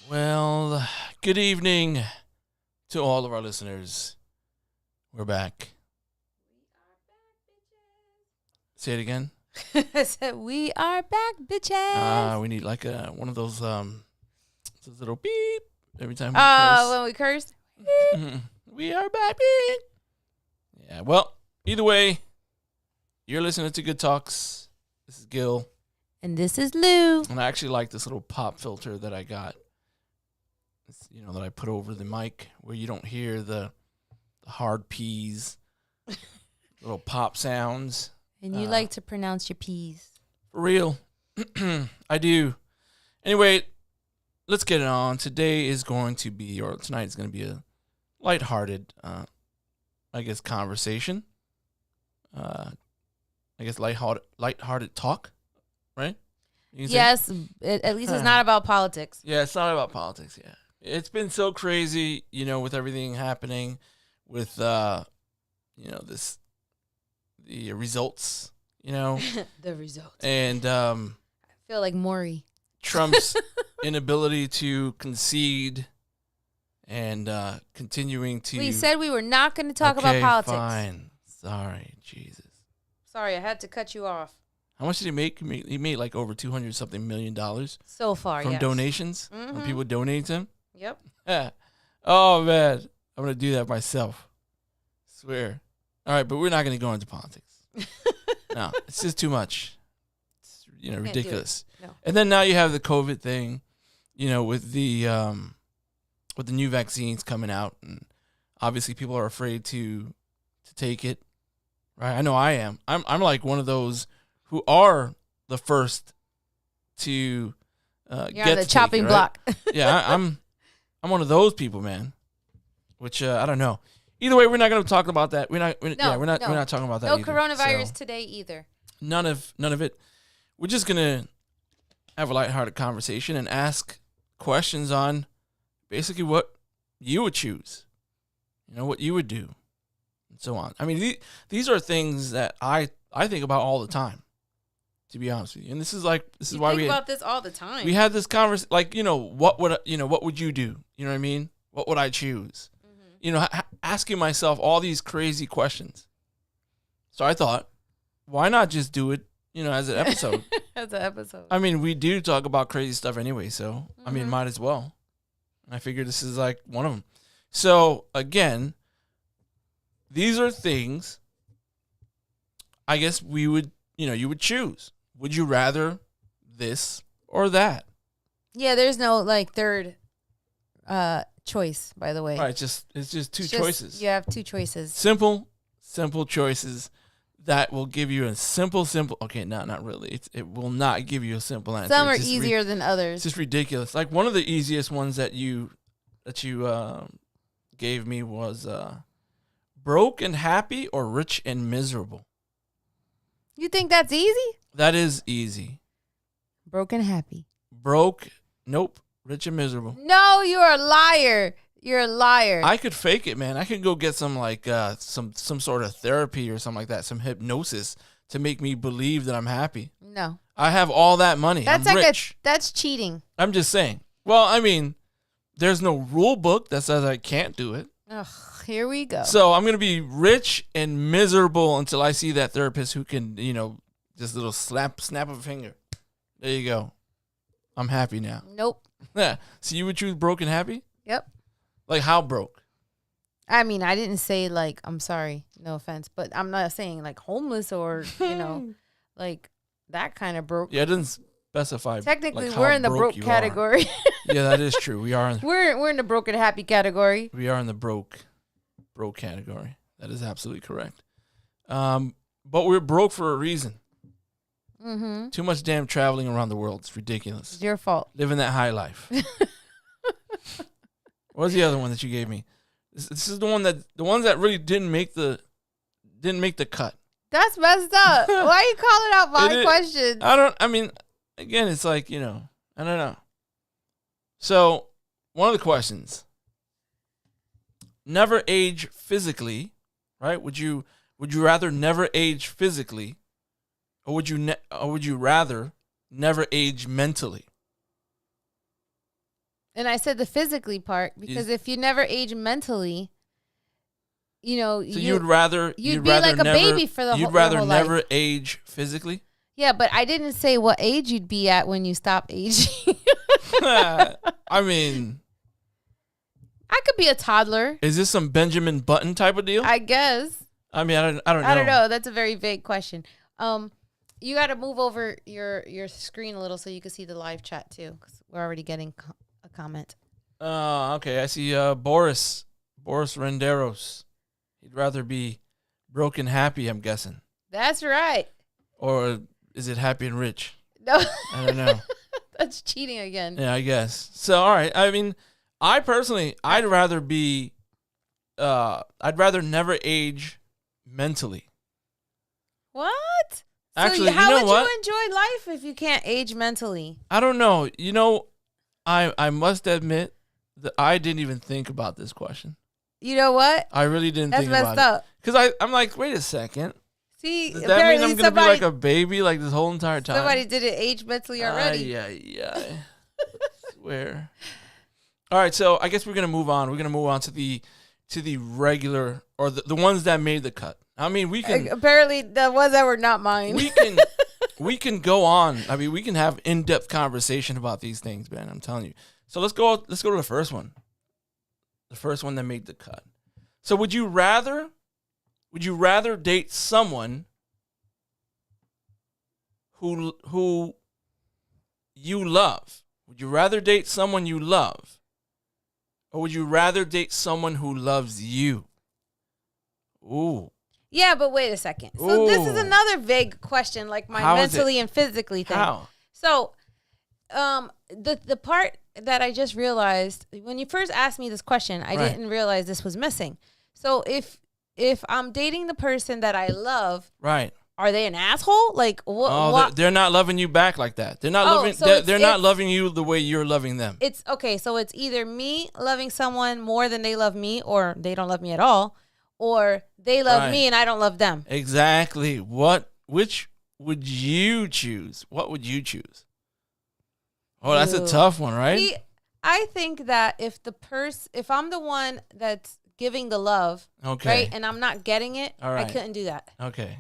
Well, good evening to all of our listeners. We're back. Say it again. I said, we are back, bitches. We need like one of those little beep every time we When we cursed? curse. We are back, beep. Yeah, well, either way, you're listening to Good Talks. This is Gil. And this is Lou. And I actually like this little pop filter that I got. It's, that I put over the mic where you don't hear the hard P's, little pop sounds. And you like to pronounce your P's. For real. I do. Anyway, let's get it on. Tonight is going to be a lighthearted, conversation. Lighthearted talk, right? Yes, at least it's not about politics. Yeah, it's not about politics, yeah. It's been so crazy, with everything happening with, the results, The results. and I feel like Maury. Trump's inability to concede and continuing to... We said we were not going to talk about politics. Fine. Sorry, Jesus. Sorry, I had to cut you off. How much did he make? He made like over $200-something million So far, from yes. donations, when people donate to him. Yep. Oh, man. I'm going to do that myself. Swear. All right, but we're not going to go into politics. No, it's just too much. It's, ridiculous. No. And then now you have the COVID thing, with the new vaccines coming out, and obviously people are afraid to take it. Right? I know I am. I'm like one of those who are the first to You're get on the to chopping take it, right? block. Yeah, I'm one of those people, man. Which I don't know. Either way, we're not going to talk about that. We're not talking about that. No either. coronavirus So, today either. None of it. We're just gonna have a lighthearted conversation and ask questions on basically what you would choose, what you would do, and so on. I mean, these are things that I think about all the time, to be honest with you. And this is why we think about this all the time. We had this conversation, like, what would you do? You know what I mean? What would I choose? Asking myself all these crazy questions. So I thought, why not just do it, as an episode? As an episode. I mean, we do talk about crazy stuff anyway, so, I mean, might as well. I figured this is like one of them. So, again, these are things I guess we would, you would choose. Would you rather this or that? Yeah, there's no, third choice, by the way. Right, it's just two choices. You have two choices. Simple choices that will give you a simple. Okay, no, not really. It will not give you a simple answer. Some are easier than others. It's just ridiculous. Like one of the easiest ones that you gave me was broke and happy or rich and miserable. You think that's easy? That is easy. Broke and happy. Broke, nope. Rich and miserable. No, you're a liar. You're a liar. I could fake it, man. I could go get some some sort of therapy or something like that, some hypnosis to make me believe that I'm happy. No. I have all that money. That's I'm like rich. that's cheating. I'm just saying. Well, I mean, there's no rule book that says I can't do it. Ugh, here we go. So I'm gonna be rich and miserable until I see that therapist who can, just a little snap of a finger. There you go. I'm happy now. Nope. Yeah. So you would choose broke and happy? Yep. Like how broke? I mean, I didn't say I'm sorry, no offense, but I'm not saying homeless or, like that kind of broke. Yeah, it doesn't specify. Technically, like, we're how in the broke you category. Yeah, that is true. We are. We're in the broke and happy category. We are in the broke category. That is absolutely correct. But we're broke for a reason. Mm-hmm. Too much damn traveling around the world. It's ridiculous. It's your fault. Living that high life. What was the other one that you gave me? This is the ones that really didn't make the cut. That's messed up. Why are you calling out my questions? I mean, again, it's like, I don't know. So, one of the questions. Never age physically, right? Would you rather never age physically, or would you rather never age mentally? And I said the physically part because if you never age mentally, you know, So you'd rather you'd be rather like a never, baby for the you'd whole, rather your whole never life. age physically. Yeah, but I didn't say what age you'd be at when you stop aging. I mean, I could be a toddler, is this some Benjamin Button type of deal? I guess. I mean, I don't know. I don't know. That's a very vague question. You got to move over your screen a little so you can see the live chat too, because we're already getting a comment. Okay. I see Boris Renderos. He'd rather be broke and happy, I'm guessing. That's right. Or is it happy and rich? No, I don't know. that's cheating again. Yeah, I guess. So, all right. I mean, I personally, I'd rather never age mentally. What? Actually, so how you know would what? you enjoy life if you can't age mentally? I don't know. You know, I must admit that I didn't even think about this question. You know what? I really didn't That's think messed about up. it. Because I'm like, wait a second. See, Does that mean apparently I'm going to be like a baby like this whole entire time? somebody did it age mentally already. Yeah. Swear. All right, so I guess we're going to move on. We're going to move on to the regular, or the ones that made the cut. I mean, we can Apparently, the ones that were not mine. we can go on. I mean, we can have in-depth conversation about these things, man. I'm telling you. So let's go to the first one. The first one that made the cut. So would you rather date someone who you love? Would you rather date someone you love? Or would you rather date someone who loves you? Ooh. Yeah, but wait a second. So this is Ooh. another vague question, like my How is mentally and physically thing. How? So, the part that I just realized when you first asked me this question, I Right. didn't realize this was missing. So if I'm dating the person that I love, Right. are they an asshole? Like what? Oh, they're not loving you back like that. They're not loving. so They're not loving you the way you're loving them. It's okay. So it's either me loving someone more than they love me, or they don't love me at all, or they love Right. me and I don't love them. Exactly. Which would you choose? What would you choose? Oh, that's a Ooh. tough one, right? See, I think that if I'm the one that's giving the love, Okay. right, and I'm not getting it, All right. I couldn't do that. Okay.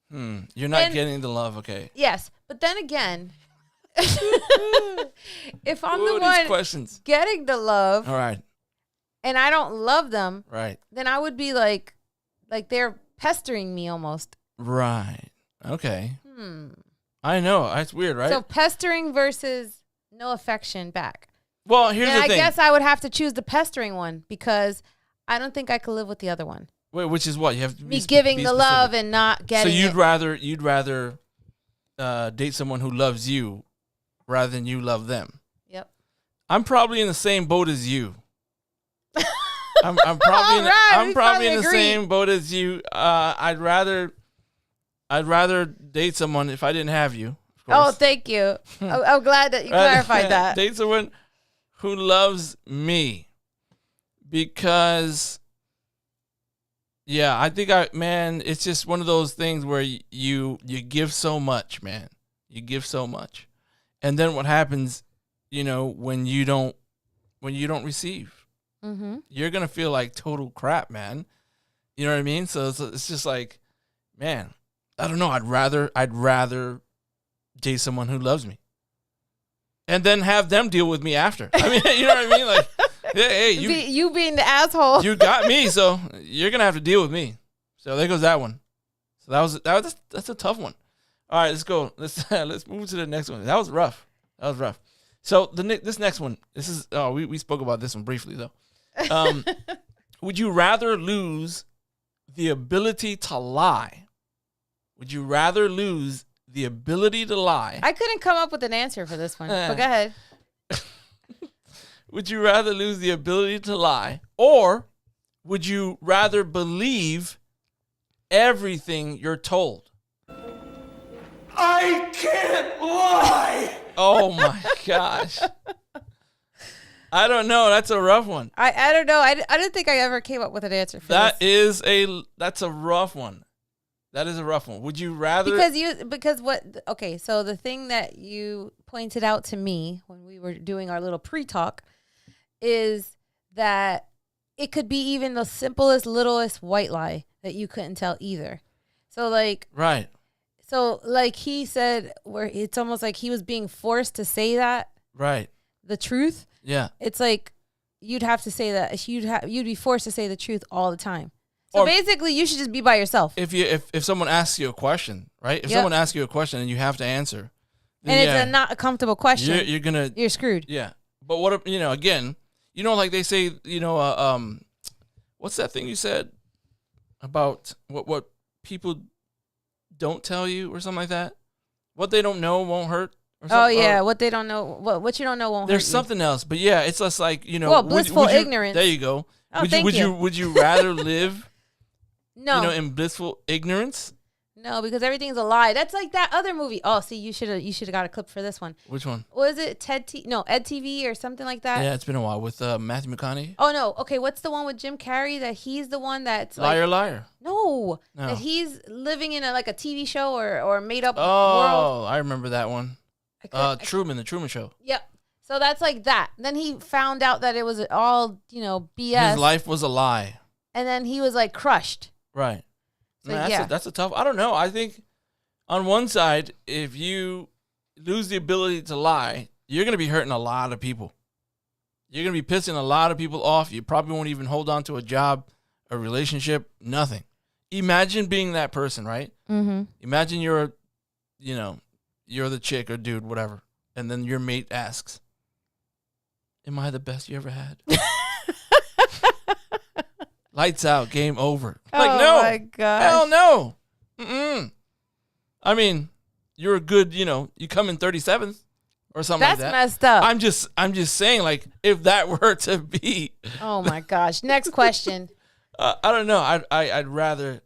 You're not And- getting the love. Okay. Yes, but then again, if I'm Ooh, the these one questions. getting the love All right. and I don't love them, Right. then I would be like they're pestering me almost. Right. Okay. I know. That's weird, right? So pestering versus no affection back. Well, here's And the I thing. guess I would have to choose the pestering one because I don't think I could live with the other one. Wait, which is what you have to Me giving the love and not So getting you'd it. rather date someone who loves you rather than you love them. Yep. I'm probably in the same boat as you. I'm probably in, Alright, I'm we probably in the agree. same boat as you. I'd rather date someone if I didn't have you. Of Oh, course. thank you. I'm glad that you clarified that. Date someone who loves me, because yeah, I think it's just one of those things where you give so much, man. You give so much, and then what happens, when you don't receive, Mm-hmm. you're gonna feel like total crap, man. You know what I mean? So it's just like, man, I don't know. I'd rather date someone who loves me, and then have them deal with me after. I mean, you know what I mean? Like, hey, You being the asshole. you got me, so you're gonna have to deal with me. So there goes that one. So that's a tough one. All right, let's go. Let's move to the next one. That was rough. So this next one, we spoke about this one briefly though. Would you rather lose the ability to lie? Would you rather lose the ability to lie? I couldn't come up with an answer for this one. But go ahead. Would you rather lose the ability to lie, or would you rather believe everything you're told? I can't lie! Oh my gosh. I don't know. That's a rough one. I don't know. I didn't think I ever came up with an answer for this. That's a rough one. That is a rough one. Would you rather? So the thing that you pointed out to me when we were doing our little pre-talk, is that it could be even the simplest, littlest white lie that you couldn't tell either. So like, Right. so like he said, where it's almost like he was being forced to say that Right. the truth. Yeah. It's like you'd have to say that you'd be forced to say the truth all the time. So Or- basically, you should just be by yourself. If someone asks you a question, right? If Yep. someone asks you a question and you have to answer, then And yeah, it's not a comfortable question. you're gonna You're screwed. yeah. But what if, again, like they say, what's that thing you said about what people don't tell you or something like that? What they don't know won't hurt. Or Oh something, yeah, or what they don't know, what you don't know won't there's hurt something else, but yeah, it's just like Well, blissful you, ignorance. There you go. Oh, would thank you. would you rather live, you. No, in blissful ignorance? no, because everything's a lie. That's like that other movie. Oh, see, you should have got a clip for this one. Which one? Was it Ed TV or something like that? Yeah, it's been a while with Matthew McConaughey. Oh no, okay. What's the one with Jim Carrey that he's the one that's like, Liar, liar. no, No. that he's living in a TV show or made up world. Oh, I remember that one. I Truman, the Truman Show. Yep. So that's like that. Then he found out that it was all, BS. His life was a lie. And then he was like crushed. Right. So, Man, yeah. that's a tough. I don't know. I think on one side, if you lose the ability to lie, you're going to be hurting a lot of people. You're going to be pissing a lot of people off. You probably won't even hold on to a job, a relationship, nothing. Imagine being that person, right? Mm-hmm. Imagine you're the chick or dude, whatever. And then your mate asks, "Am I the best you ever had?" Lights out, game over. Like, no. Oh my God. Hell no. Mm-mm. I mean, you're a good, you come in 37th or something That's like that. messed up. I'm just saying, like, if that were to be, Oh my gosh. Next question. I don't know. I'd rather,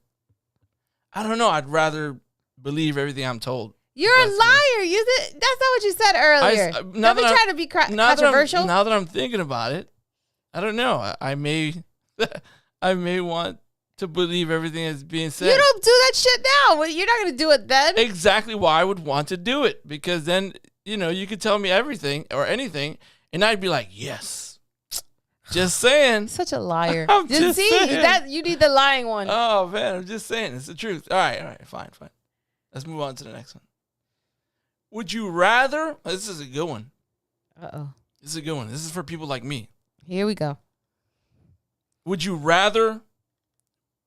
I don't know. I'd rather believe everything I'm told. You're a liar. That's not what you said earlier. now Don't be that I'm- trying to be Now controversial. now that I'm thinking about it, I don't know. I may, I may want to believe everything that's being said. You don't do that shit now. Well, you're not going to do it then. Exactly why I would want to do it, because then you could tell me everything or anything, and I'd be like, yes. Just saying. Such a liar. I'm just see saying. that you need the lying one. Oh man, I'm just saying. It's the truth. All right, fine. Let's move on to the next one. Would you rather? This is a good one. Uh-oh. This is a good one. This is for people like me. Here we go. Would you rather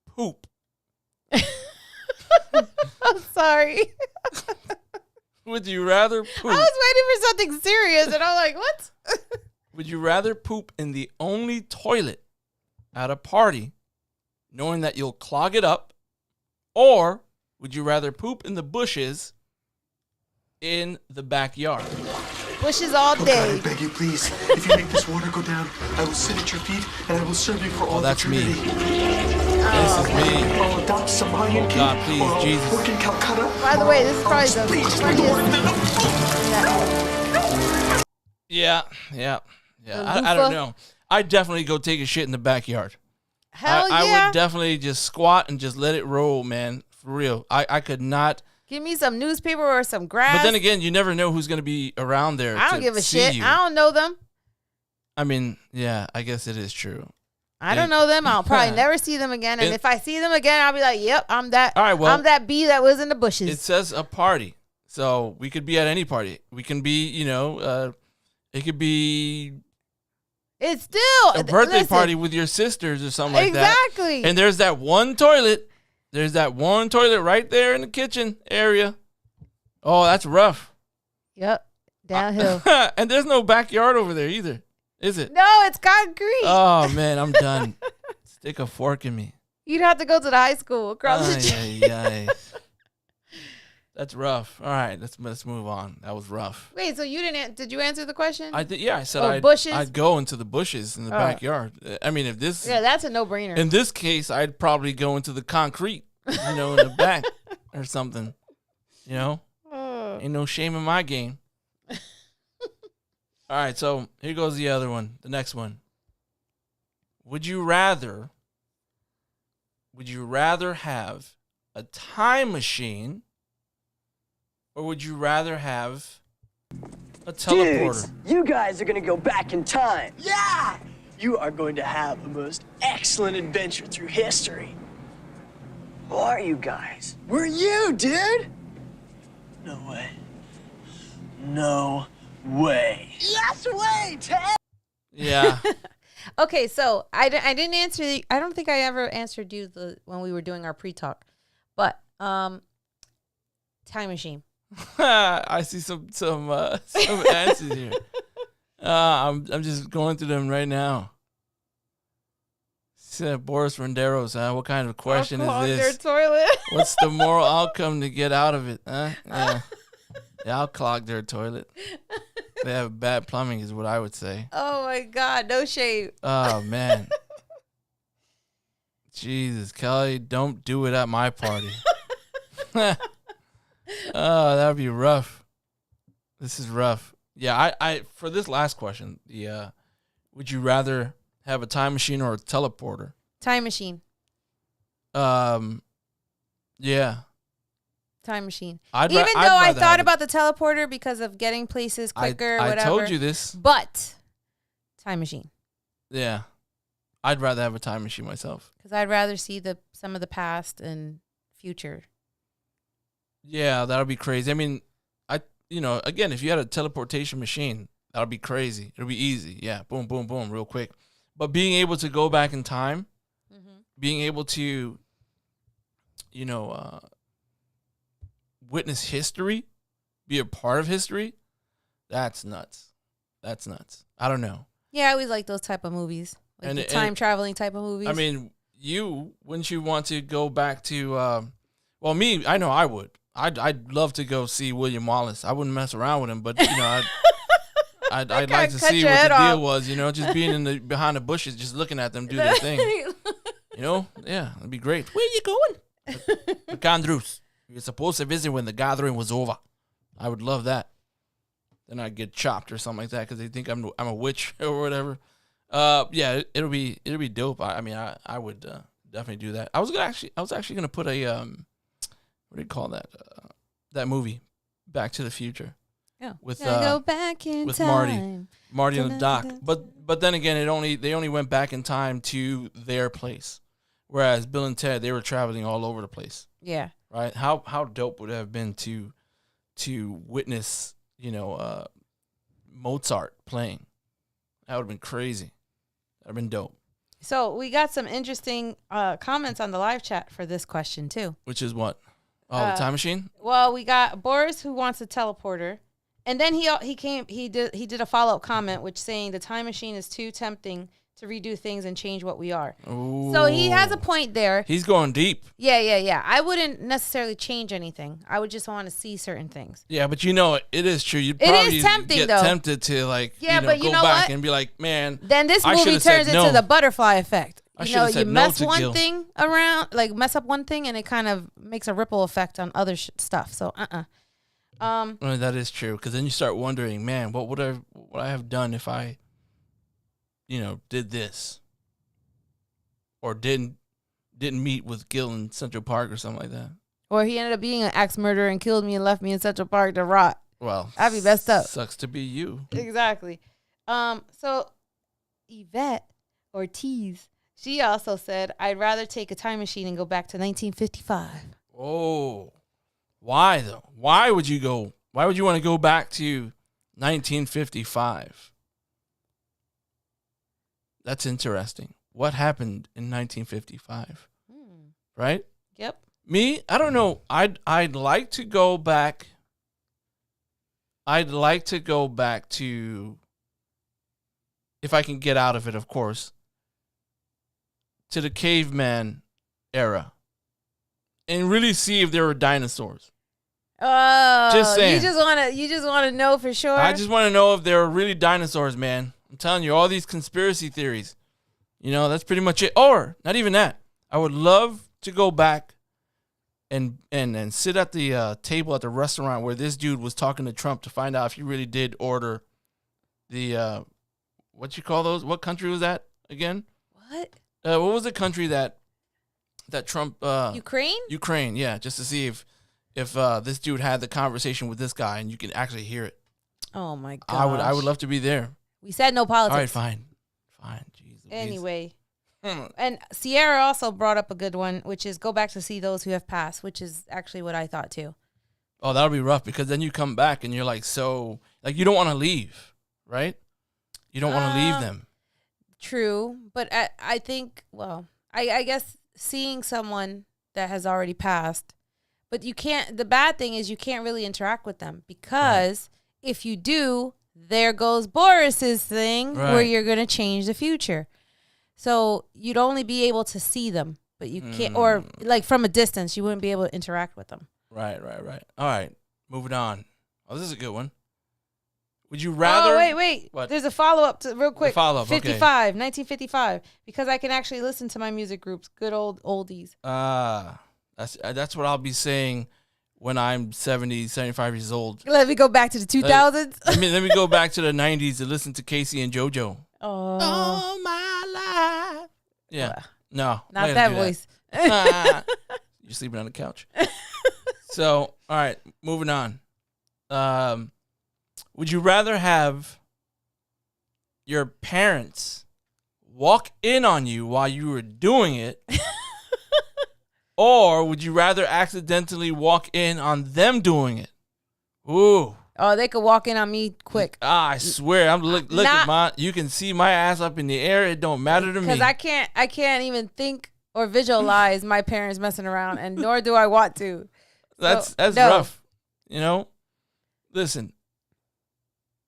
poop? I'm sorry. Would you rather poop? I was waiting for something serious, and I'm like, what? Would you rather poop in the only toilet at a party, knowing that you'll clog it up, or would you rather poop in the bushes in the backyard? Bushes all Oh God, I day. beg you, please. If you make this water go down, I will sit at your feet and I will serve you for all that's me. eternity. This is me. I'll adopt Somalian kid, God, please, or I'll Jesus. work in Calcutta. By the way, this is probably the Please, just put the water in funniest. Yeah. I don't know. I'd definitely go take a shit in the backyard. Hell I yeah. would definitely just squat and just let it roll, man. For real. I could not. Give me some newspaper or some grass. But then again, you never know who's going to be around there. I don't to give a see shit. you. I don't know them. I mean, yeah, I guess it is true. I don't know them. I'll probably never see them again. And It- if I see them again, I'll be like, yep, I'm that. All right, well, I'm that bee that was in the It bushes. says a party. So we could be at any party. We can be, it could be It's still a birthday listen, party with your sisters or something like that. Exactly. And there's that one toilet. There's that one toilet right there in the kitchen area. Oh, that's rough. Yep. Downhill. And there's no backyard over there either, is it? No, it's concrete. Oh, man, I'm done. Stick a fork in me. You'd have to go to the high school across the street. Ay. That's rough. All right, let's move on. That was rough. Wait, so you didn't? Did you answer the question? I did. Yeah, I said Oh, bushes? I'd go into the bushes in the All right. backyard. I mean, if this Yeah, that's a no-brainer. in this case, I'd probably go into the concrete, in the back or something. Ain't no shame in my game. All right, so here goes the other one. The next one. Would you rather have a time machine, or would you rather have A teleporter. Dudes, you guys are gonna go back in time. Yeah! You are going to have the most excellent adventure through history. Who are you guys? We're you, dude! No way. No way. Yes way, Ted! Yeah. Okay, so I didn't answer. I don't think I ever answered you when we were doing our pre-talk, but time machine. I see some answers here. I'm just going through them right now. Said Boris Renderos, what kind of question is this? Their toilet. What's the moral outcome to get out of it? Yeah, I'll clog their toilet. They have bad plumbing, is what I would say. Oh my God, no shame. Oh man, Jesus, Kelly, don't do it at my party. Oh, that'd be rough. This is rough. Yeah, I for this last question, would you rather have a time machine or a teleporter? Time machine. Yeah. Time machine. I'd Even ra- though I'd I rather thought have about the teleporter because of getting places quicker, I whatever. told you this. But time machine. Yeah. I'd rather have a time machine myself. Because I'd rather see some of the past and future. Yeah, that'll be crazy. I mean, again, if you had a teleportation machine, that'll be crazy. It'll be easy. Yeah, boom, boom, boom, real quick. But being able to go back in time, being able to, witness history, be a part of history, that's nuts. That's nuts. I don't know. Yeah, I always like those type of movies. Like the time traveling type of movies. I mean, wouldn't you want to go back to, me, I know I would. I'd love to go see William Wallace. I wouldn't mess around with him, but, I'd like to see what the deal was, just being behind the bushes, just looking at them do their thing. Yeah, that'd be great. Where you going? McAndrews. You're supposed to visit when the gathering was over. I would love that. Then I'd get chopped or something like that because they think I'm a witch or whatever. Yeah, it'll be dope. I would definitely do that. I was actually gonna put a what do you call that? That movie, Back to the Future. Yeah. With go back in with time. Marty on the dock. But then again, they only went back in time to their place, whereas Bill and Ted, they were traveling all over the place. Yeah. Right? How dope would it have been to witness, Mozart playing? That would have been crazy. That would have been dope. So we got some interesting comments on the live chat for this question too. Which is what? Oh, the time machine? Well, we got Boris who wants a teleporter. And then he did a follow-up comment which saying the time machine is too tempting to redo things and change what we are. Ooh. So he has a point there. He's going deep. Yeah. I wouldn't necessarily change anything. I would just want to see certain things. Yeah, but it is true. You'd probably tempting, get though. tempted to but go back and be like, man. Then this I movie should've said turns into no. the butterfly effect. should've said You no mess to one Gil. thing around, like mess up one thing, and it kind of makes a ripple effect on other stuff. So, Well, that is true, because then you start wondering, man, what would I have done if I, did this, or didn't meet with Gil in Central Park or something like that. Or he ended up being an axe murderer and killed me and left me in Central Park to rot. Well, That'd be messed up. Sucks to be you. Exactly. So Yvette Ortiz, she also said, I'd rather take a time machine and go back to 1955. Oh, why though? Why would you want to go back to 1955? That's interesting. What happened in 1955? Right? Yep. Me, I don't know. I'd like to go back. I'd like to go back to, if I can get out of it, of course, to the caveman era and really see if there were dinosaurs. Oh, Just saying. You just want to know for sure. I just want to know if there are really dinosaurs, man. I'm telling you, all these conspiracy theories. That's pretty much it. Or not even that. I would love to go back and sit at the table at the restaurant where this dude was talking to Trump to find out if he really did order the what you call those? What country was that again? What? What was the country that Trump Ukraine? Ukraine, yeah, just to see if this dude had the conversation with this guy and you can actually hear it. Oh my god. I would love to be there. We said no All politics. right, fine. Jeez Louise. Anyway. And Sierra also brought up a good one, which is go back to see those who have passed, which is actually what I thought too. Oh, that'll be rough because then you come back and you're like, so, like, you don't want to leave, right? You don't want to leave them. True. But I think, well, I guess seeing someone that has already passed, but you can't, the bad thing is you can't really interact with them because if you do, there goes Boris's thing where you're going to change the future. So you'd only be able to see them, but you can't, or like from a distance, you wouldn't be able to interact with them. Right. All right, moving on. Oh, this is a good one. Would you rather? Oh, wait. What? There's a follow-up to real quick. Follow-up, 1955, because I can actually listen to my music groups. Good old oldies. That's what I'll be saying when I'm 70, 75 years old. Let me go back to the 2000s. Let me go back to the 90s and listen to Casey and JoJo. Oh. All my life. Yeah. No. Not that voice. You're sleeping on the couch. So, all right, moving on. Would you rather have your parents walk in on you while you were doing it, or would you rather accidentally walk in on them doing it? Ooh. Oh, they could walk in on me quick. I swear, I'm look at my. You can see my ass up in the air. It don't matter to me because I can't even think or visualize my parents messing around, and nor do I want to. That's no. rough. You know, listen.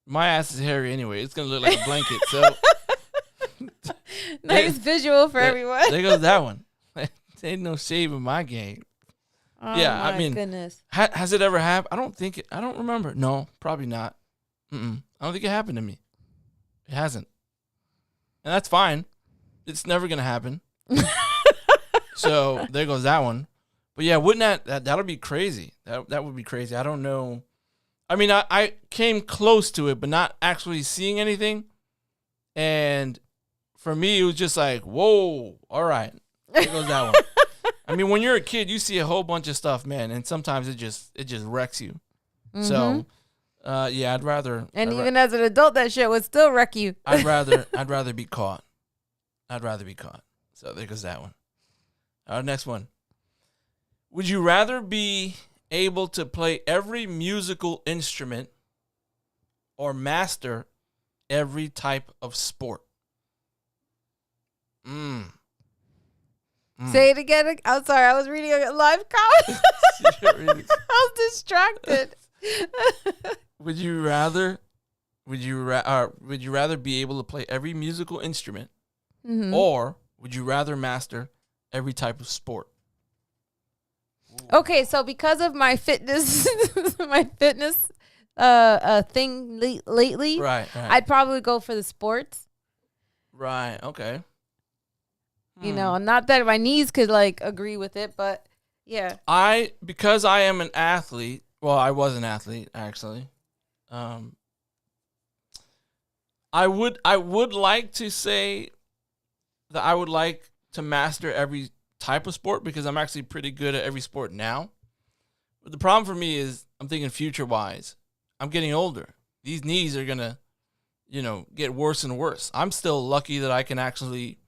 My ass is hairy anyway. It's gonna look like a blanket. So nice visual for everyone. There goes that one. Ain't no shave in my game. Oh, yeah, my I mean, goodness. Has it ever happened? I don't think I don't remember. No, probably not. I don't think it happened to me. It hasn't, and that's fine. It's never gonna happen. So there goes that one. But yeah, wouldn't that'll be crazy. That would be crazy. I don't know. I mean, I came close to it, but not actually seeing anything. And for me, it was just like, whoa, all right. There goes that one. I mean, when you're a kid, you see a whole bunch of stuff, man, and sometimes it just wrecks you. Mm-hmm. So, yeah, I'd rather. And even as an adult, that shit would still wreck you. I'd rather be caught. I'd rather be caught. So there goes that one. All right, next one. Would you rather be able to play every musical instrument or master every type of sport? Say it again. I'm sorry. I was reading a live comment. I was distracted. Would you rather be able to play every musical instrument, or would you rather master every type of sport? Okay, so because of my fitness, thing lately, right. I'd probably go for the sports. Right. Okay. You know, not that my knees could like agree with it, but yeah. Because I am an athlete. Well, I was an athlete actually. I would like to say that I would like to master every type of sport because I'm actually pretty good at every sport now. But the problem for me is I'm thinking future wise. I'm getting older. These knees are gonna, get worse and worse. I'm still lucky that I can actually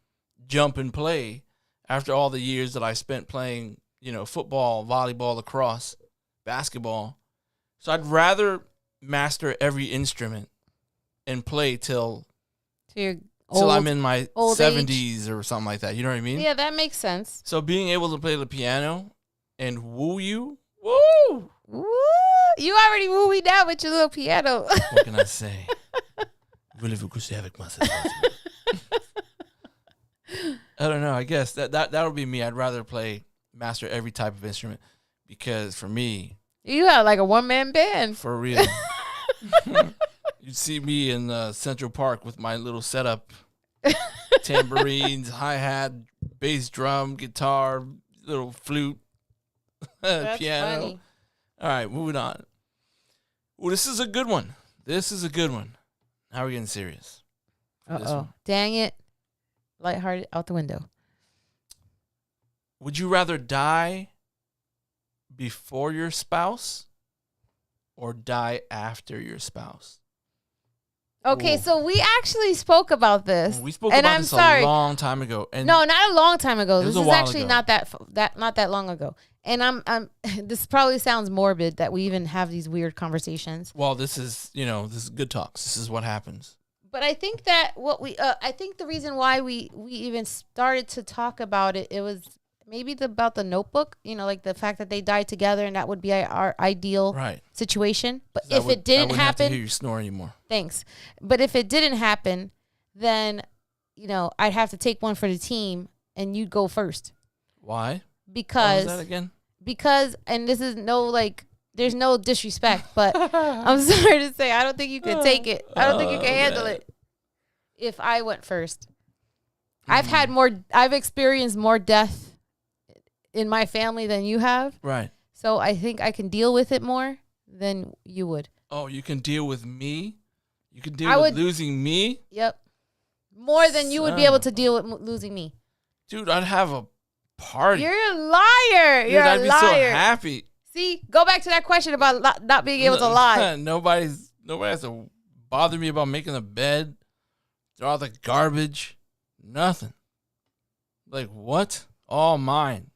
jump and play after all the years that I spent playing, football, volleyball, lacrosse, basketball. So I'd rather master every instrument and play till I'm in my 70s or something like that. You know what I mean? Yeah, that makes sense. So being able to play the piano and woo, woo! You already woo me down with your little piano. What can I say? Voulez-vous coucher avec moi? I don't know. I guess that'll be me. I'd rather master every type of instrument because for me, you have like a one-man band. For real. You'd see me in Central Park with my little setup, tambourines, hi-hat, bass drum, guitar, little flute, That's piano. funny. All right, moving on. Well, this is a good one. Now we're getting serious. Uh-oh. Dang it. Lighthearted out the window. Would you rather die before your spouse or die after your spouse? Okay, Ooh. so we actually spoke about this. We spoke and about I'm this sorry. a long time ago. And No, not a long time ago. It was This a is while actually ago. not that long ago. And I'm this probably sounds morbid that we even have these weird conversations. well, this is good talks. This is what happens. But I think that I think the reason why we even started to talk about it, it was maybe about the Notebook, like the fact that they died together and that would be our ideal Right. situation. But I if it didn't wouldn't have to happen, hear you snore anymore. thanks. But if it didn't happen, then, I'd have to take one for the team and you'd go first. Why? What Because was that again? and this is there's no disrespect, but I'm sorry to say, I don't think you can take it. I don't think you can handle man. it. If I went first, I've experienced more death in my family than you have. Right. So I think I can deal with it more than you would. Oh, you can deal with me? You can deal I with would- losing me? Yep. More than you would be Son able of to deal with losing me. Dude, I'd have a party. You're a liar. Dude, You're I'd a be so liar. happy. See, go back to that question about not being able to lie. Nobody has to bother me about making the bed, throw out the garbage, nothing. Like, what? All mine.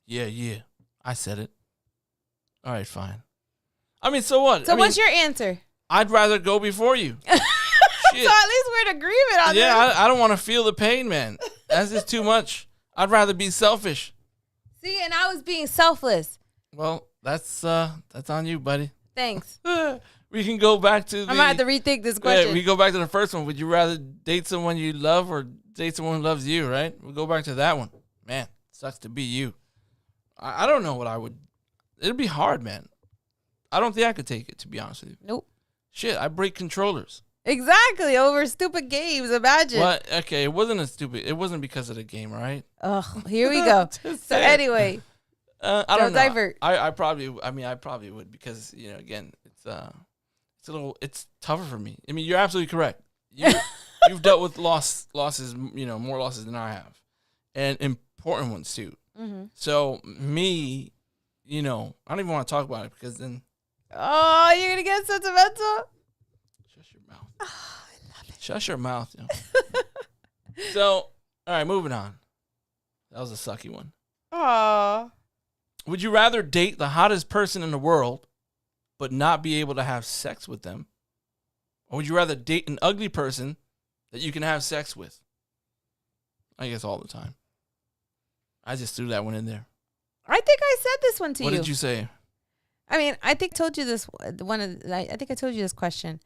Yeah. I said it. All right, fine. I mean, so what? So what's your answer? I'd rather go before you. Shit. So at least we're in agreement on Yeah, this. I don't want to feel the pain, man. That's just too much. I'd rather be selfish. See, and I was being selfless. Well, that's on you, buddy. Thanks. We can go back to the. I'm gonna have to rethink this Yeah, question. we go back to the first one. Would you rather date someone you love or date someone who loves you? Right. We'll go back to that one. Man, sucks to be you. I don't know what I would. It'd be hard, man. I don't think I could take it, to be honest with you. Nope. Shit, I break controllers. Exactly, over stupid games. Imagine. What? Okay, it wasn't because of the game, right? Ugh, here we go. Just So saying. I anyway, don't Don't know. divert. I probably would because again, it's tougher for me. I mean, you're absolutely correct. You've dealt with losses, more losses than I have, and important ones too. mm-hmm. So me, I don't even want to talk about it because then Oh, you're gonna get sentimental. shut your mouth. Oh, I love it. Shut your mouth. So, all right, moving on. That was a sucky one. Aw. Would you rather date the hottest person in the world, but not be able to have sex with them? Or would you rather date an ugly person that you can have sex with? I guess all the time. I just threw that one in there. I think I said this one to What you. did you say? I mean, I think I told you this I think I told you this question.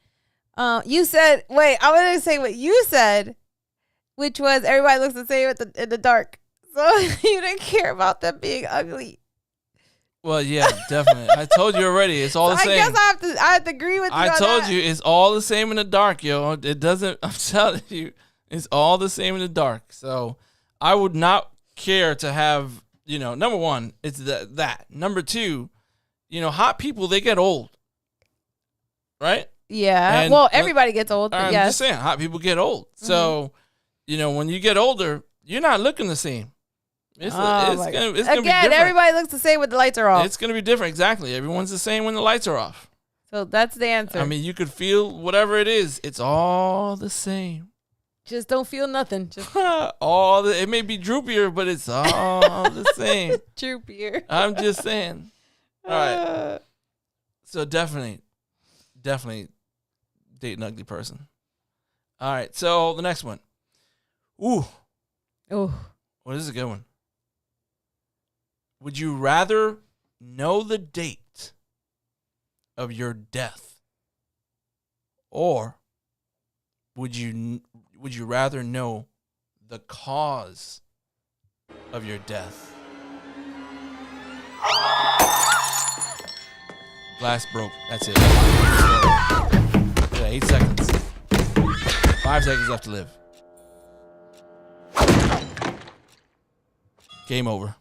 You said, wait, I'm gonna say what you said, which was everybody looks the same in the dark. So you didn't care about them being ugly. Well, yeah, definitely. I told you already. It's all the I same. guess I have to agree with you. I on told that. you it's all the same in the dark, yo. It doesn't. I'm telling you, it's all the same in the dark. So I would not care to have. Number one, it's that. Number two, hot people, they get old, right? Yeah. And Well, everybody gets old. But I'm yes. just saying, hot people get old. So, when you get older, you're not looking the same. It's Oh, gonna my be God. Again, different. everybody looks the same when the lights are off. It's gonna be different. Exactly. Everyone's the same when the lights are off. So that's the answer. I mean, you could feel whatever it is. It's all the same. just don't feel nothing. Just It may be droopier, but it's all the same. droopier. I'm just saying. All right. So definitely date an ugly person. All right. So the next one. Ooh, Oh. what is a good one? Would you rather know the date of your death, or would you rather know the cause of your death? Glass broke. That's it. Yeah, 8 seconds. 5 seconds left to live. Game over.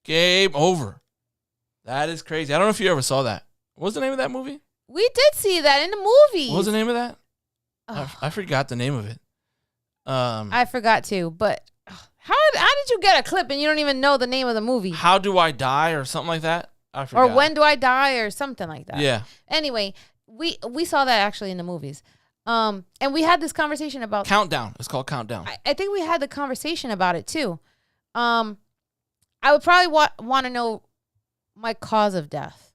Game over. That is crazy. I don't know if you ever saw that. What was the name of that movie? We did see that in the movie. What was the name of that? Oh, I forgot the name of it. I forgot to, but how did you get a clip and you don't even know the name of the movie? How Do I Die or something like that? I forgot. Or When Do I Die or something like that. Yeah. Anyway, we saw that actually in the movies. And we had this conversation about Countdown. It's called Countdown. I think we had the conversation about it too. I would probably want to know my cause of death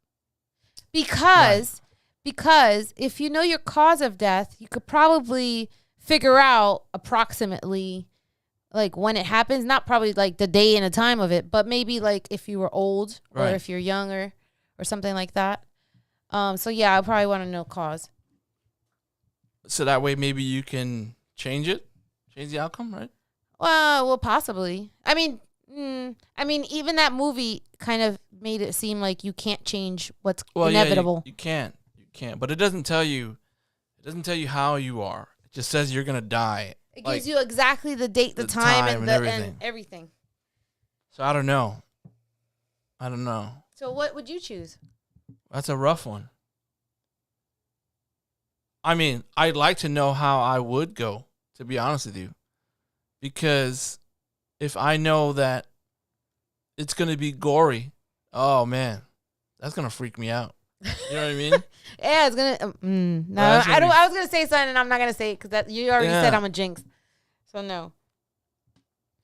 because if you know your cause of death, you could probably figure out approximately like when it happens, not probably like the day and the time of it, but maybe like if you were old or Right. if you're younger or something like that. So yeah, I probably want to know cause. So that way maybe you can change the outcome, right? Well, possibly. I mean, even that movie kind of made it seem like you can't change what's inevitable. Yeah, you can't. But it doesn't tell you how you are. It just says you're gonna die. It Like, gives you exactly the date, the time, and everything. So I don't know. So what would you choose? That's a rough one. I mean, I'd like to know how I would go, to be honest with you. Because if I know that it's going to be gory, oh man, that's going to freak me out. You know what I mean? Yeah, it's gonna. No, that's gonna I don't. be- I was gonna say something, and I'm not gonna say it because that you already said Yeah. I'm a jinx. So no.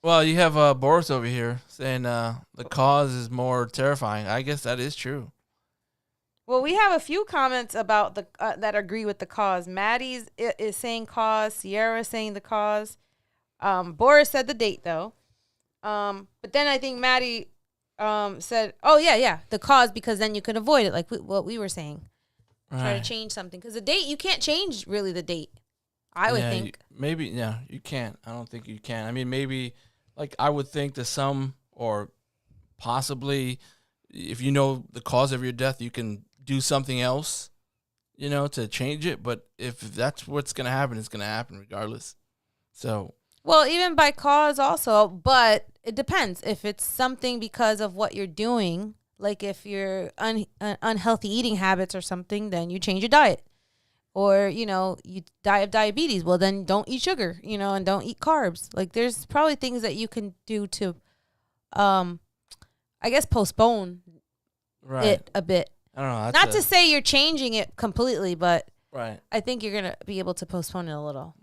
Well, you have Boris over here saying the cause is more terrifying. I guess that is true. Well, we have a few comments about the that agree with the cause. Maddie's is saying cause. Sierra saying the cause. Boris said the date though. But then I think Maddie said, "Oh yeah, the cause because then you can avoid it, like what we were saying. Try to Right. change something because the date you can't change really the date. I would Yeah, think. you can't. I don't think you can. I mean, maybe, like, I would think to some, or possibly, if you know the cause of your death, you can do something else, to change it. But if that's what's going to happen, it's going to happen regardless. So, Well, even by cause also, but it depends. If it's something because of what you're doing, like if you're unhealthy eating habits or something, then you change your diet. Or, you die of diabetes. Well, then don't eat sugar, and don't eat carbs. Like there's probably things that you can do to, I guess, postpone right. it a bit. I don't know. Not to say you're changing it completely, but Right. I think you're going to be able to postpone it a little.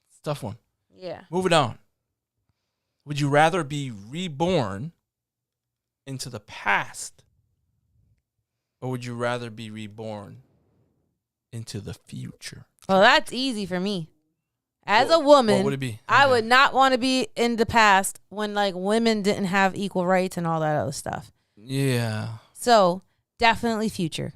It's a tough one. Yeah. Moving on. Would you rather be reborn into the past, or would you rather be reborn into the future? Well, that's easy for me. As a woman, What would it be? I Okay. would not want to be in the past when like women didn't have equal rights and all that other stuff. Yeah. So definitely future.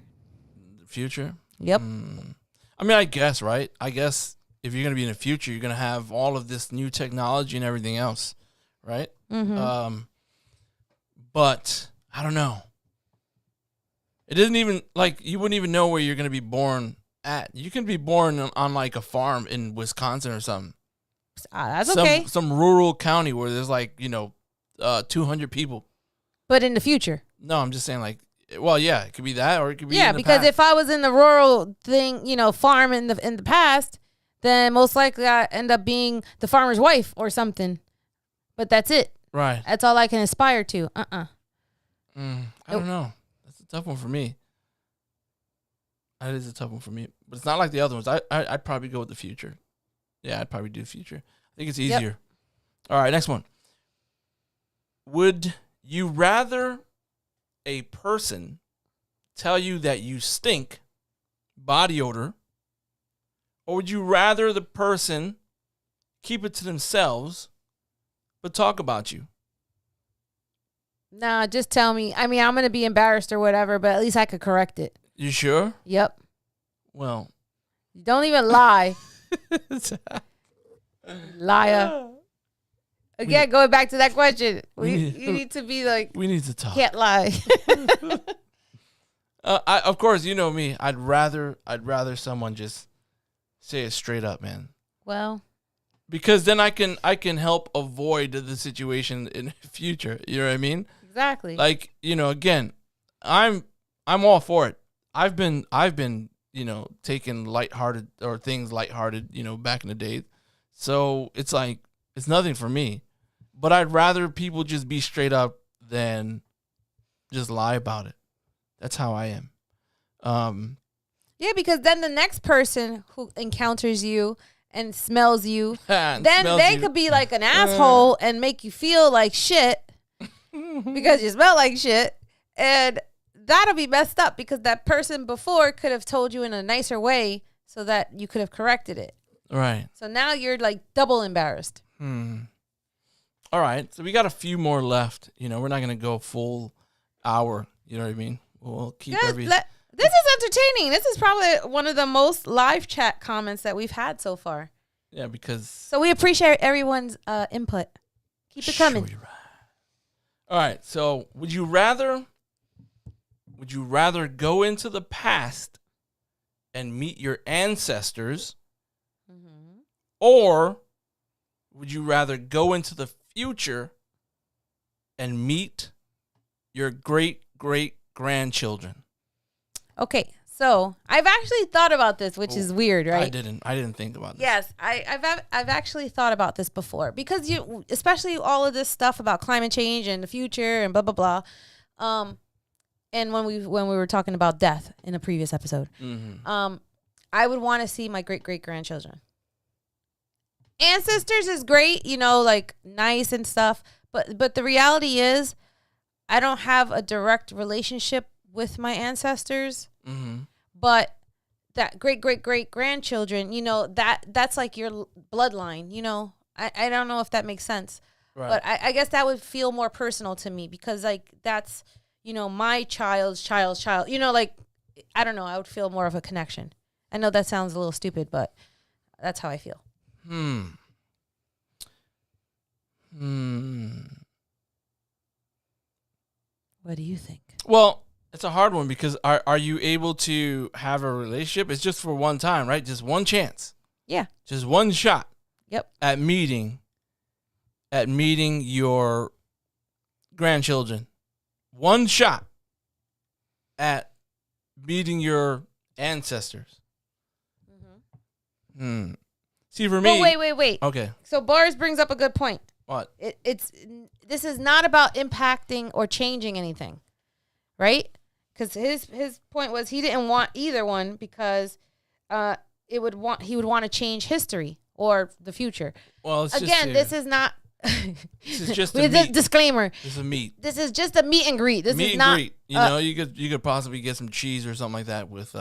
Future? Yep. I mean, I guess, right? I guess if you're going to be in the future, you're going to have all of this new technology and everything else, right? Mm-hmm. But I don't know. It isn't even like you wouldn't even know where you're going to be born at. You can be born on like a farm in Wisconsin or something. That's okay. Some rural county where there's like, 200 people. But in the future. No, I'm just saying, like, well, yeah, it could be that, or it could be Yeah, in the because past. if I was in the rural thing, farm in the past, then most likely I end up being the farmer's wife or something. But that's it. Right. That's all I can aspire to. I don't know. That's a tough one for me. That is a tough one for me. But it's not like the other ones. I'd probably go with the future. Yeah, I'd probably do the future. I think it's easier. All right, next one. Would you rather a person tell you that you stink, body odor, or would you rather the person keep it to themselves but talk about you? Nah, just tell me. I mean, I'm going to be embarrassed or whatever, but at least I could correct it. You sure? Yep. Well, Don't even lie. Liar. Again, going back to that question. You need to be like, we need to talk. can't lie. Of course, you know me. I'd rather someone just say it straight up, man. Well, Because then I can help avoid the situation in the future. You know what I mean? exactly. Like, again, I'm all for it. I've been taking lighthearted or things lighthearted, back in the day. So it's like it's nothing for me. But I'd rather people just be straight up than just lie about it. That's how I am. Yeah, because then the next person who encounters you and smells you, And then smells they you. could be like an asshole and make you feel like shit because you smell like shit. And that'll be messed up because that person before could have told you in a nicer way so that you could have corrected it. Right. So now you're like double embarrassed. All right. So we got a few more left. You know, we're not going to go full hour. You know what I mean? We'll keep This every. is entertaining. This is probably one of the most live chat comments that we've had so far. Yeah, because. So we appreciate everyone's input. Keep it coming. Sure, you're right. All right. So would you rather go into the past and meet your ancestors, or would you rather go into the future and meet your great-great-grandchildren? Okay, so I've actually thought about this, which is weird, right? I didn't think about this. Yes, I've actually thought about this before because especially all of this stuff about climate change and the future and blah blah blah. And when we were talking about death in a previous episode, I would want to see my great-great-grandchildren. Ancestors is great, you know, like nice and stuff, but the reality is I don't have a direct relationship with my ancestors. But that great-great-great-grandchildren, you know, that's like your bloodline, you know. I don't know if that makes sense. Right. But I guess that would feel more personal to me because, like, that's, you know, my child's child. You know, like, I don't know. I would feel more of a connection. I know that sounds a little stupid, but that's how I feel. What do you think? Well, it's a hard one because are you able to have a relationship? It's just for one time, right? Just one chance. Yeah. Just one shot. Yep. At meeting your grandchildren. One shot at meeting your ancestors. See, for me. Oh, wait. Okay. So Boris brings up a good point. What? This is not about impacting or changing anything, right? Because his point was he didn't want either one because he would want to change history or the future. Well, it's again, this is not. This is just a with this meet. disclaimer. This is a meet. This is just a meet and greet. This meet is and not. greet. You know, you could possibly get some cheese or something like that with.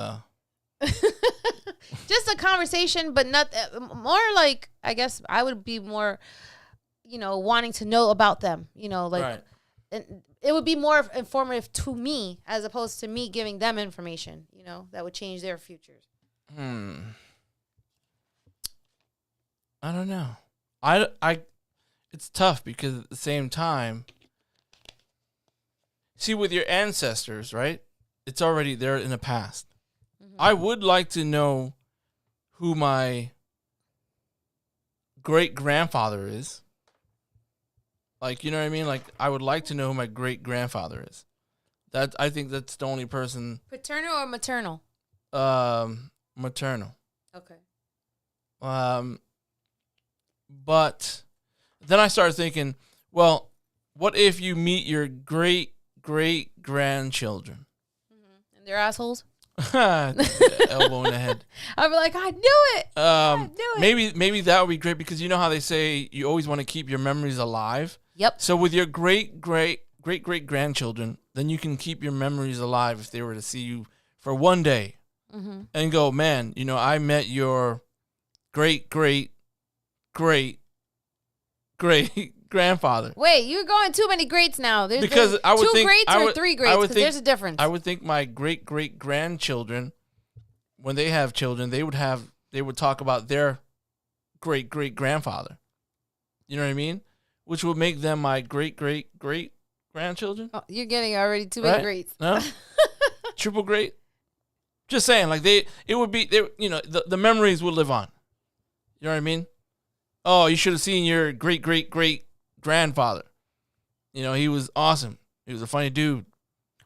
Just a conversation, but not more like, I guess I would be more, you know, wanting to know about them, you know, like, Right. and it would be more informative to me as opposed to me giving them information, you know, that would change their futures. I don't know. I it's tough because at the same time, see, with your ancestors, right? It's already there in the past. I would like to know who my great grandfather is. Like, you know what I mean? Like, I would like to know who my great grandfather is. That I think that's the only person. Paternal or maternal? Maternal. Okay. But then I started thinking, well, what if you meet your great great grandchildren? And they're assholes? Elbow in the head. I'd be like, I knew it. I knew it. Maybe that would be great because you know how they say you always want to keep your memories alive. Yep. So with your great grandchildren, then you can keep your memories alive if they were to see you for one day and go, man, you know, I met your great grandfather. Wait, you're going too many greats now. Because I would two think greats or three greats, because there's a difference. I would think my great grandchildren, when they have children, they would talk about their great grandfather. You know what I mean? Which would make them my great grandchildren. Oh, you're getting already too many Right? greats. No, triple great. Just saying, like the memories would live on. You know what I mean? Oh, you should have seen your great grandfather. You know, he was awesome. He was a funny dude.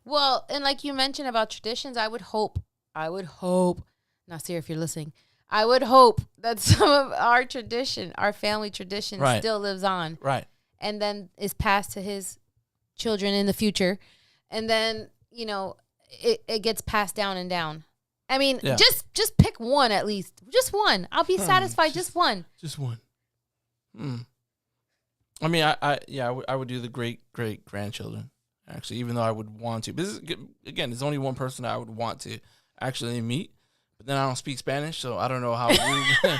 Well, and like you mentioned about traditions, I would hope, Nasir, if you're listening, I would hope that some of our tradition, our family tradition, Right. still lives on. Right. And then is passed to his children in the future. And then, you know, it gets passed down and down. I mean, Yeah. just pick one at least. Just one. I'll be satisfied. Just one. Just one. I mean, I would do the great grandchildren actually, even though I would want to. But this is, again, there's only one person I would want to actually meet. But then I don't speak Spanish, so I don't know how. You don't have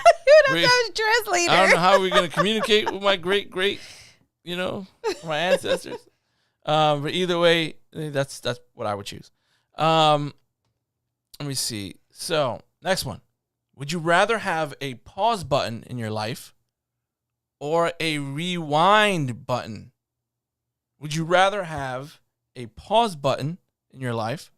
a translator. I don't know how we're gonna communicate with my great, my ancestors. But either way, that's what I would choose. Let me see. So next one: would you rather have a pause button in your life or a rewind button? Would you rather have a pause button in your life,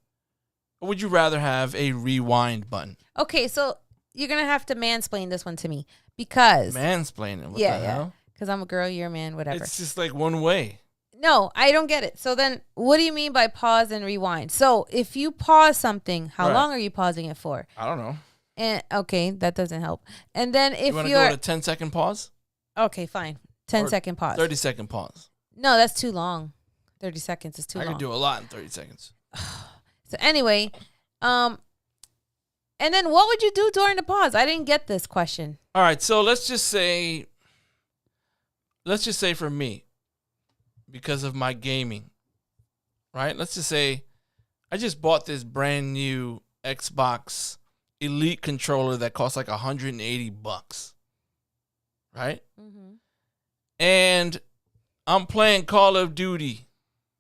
or would you rather have a rewind button? Okay, so you're gonna have to mansplain this one to me because Mansplaining. What the hell? because I'm a girl, you're a man, whatever. It's just like one way. No, I don't get it. So then, what do you mean by pause and rewind? So if you pause something, how Right. long are you pausing it for? I don't know. And okay, that doesn't help. And then if You want to you're go with a 10-second pause? okay, fine, 10-second pause. 30-second pause. No, that's too long. 30 seconds is too I long. can do a lot in 30 seconds. So anyway, and then what would you do during the pause? I didn't get this question. All right, so let's just say for me, because of my gaming, right? Let's just say I just bought this brand new Xbox Elite controller that costs like $180, right? Mm-hmm. And I'm playing Call of Duty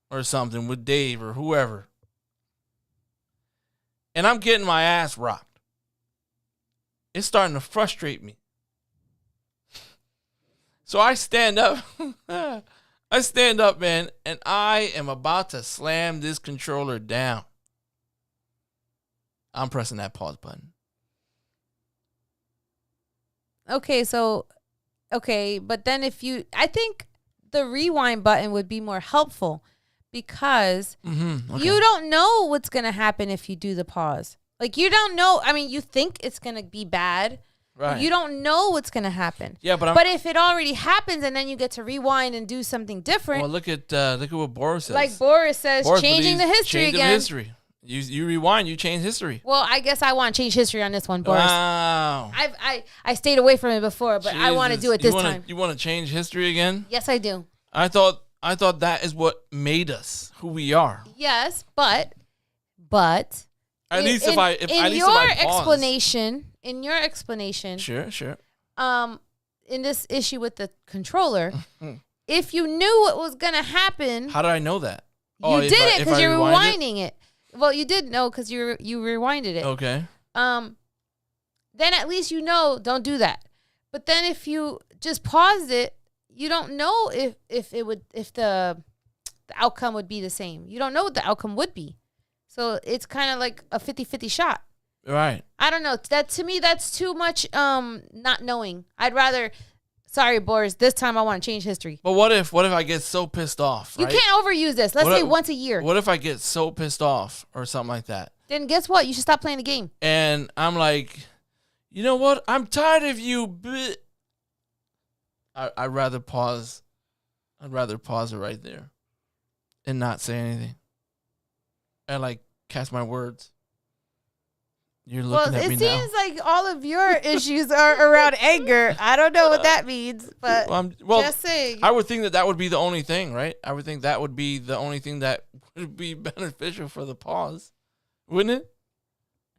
or something with Dave or whoever. And I'm getting my ass rocked. It's starting to frustrate me. So I stand up. I stand up, man, and I am about to slam this controller down. I'm pressing that pause button. Okay, but then I think the rewind button would be more helpful because you don't know what's going to happen if you do the pause. Like, you don't know. I mean, you think it's going to be bad. Right. You don't know what's going to happen. Yeah, but but if it already happens and then you get to rewind and do something different. well, look at what Boris says. Like Boris says, Boris changing the believes history changing again. History. You rewind, you change history. Well, I guess I want to change history on this one, Boris. Wow. I stayed away from it before, but I want to Jesus. do it this time. You want to change history again? Yes, I do. I thought that is what made us who we are. Yes, but At least if I pause. in your explanation, Sure. in this issue with the controller, if you knew what was gonna happen, How did I know that? you did it if because I you're rewind rewinding it. Well, you did know because you rewinded it. Okay. Then at least you know don't do that. But then if you just paused it, you don't know if the outcome would be the same. You don't know what the outcome would be. So it's kind of like a 50-50 shot. Right. I don't know. That to me, that's too much not knowing. I'd rather, sorry, Boris, this time I want to change history. But what if I get so pissed off? You right? can't overuse this. Let's What say if- once a year. What if I get so pissed off or something like that? Then guess what? You should stop playing the game. And I'm like, you know what? I'm tired of you. I'd rather pause. I'd rather pause it right there and not say anything. And like catch my words. You're looking Well, at me it now. seems like all of your issues are around anger. I don't know what that means, but just saying. I would think that would be the only thing, right? I would think that would be the only thing that would be beneficial for the pause, wouldn't it?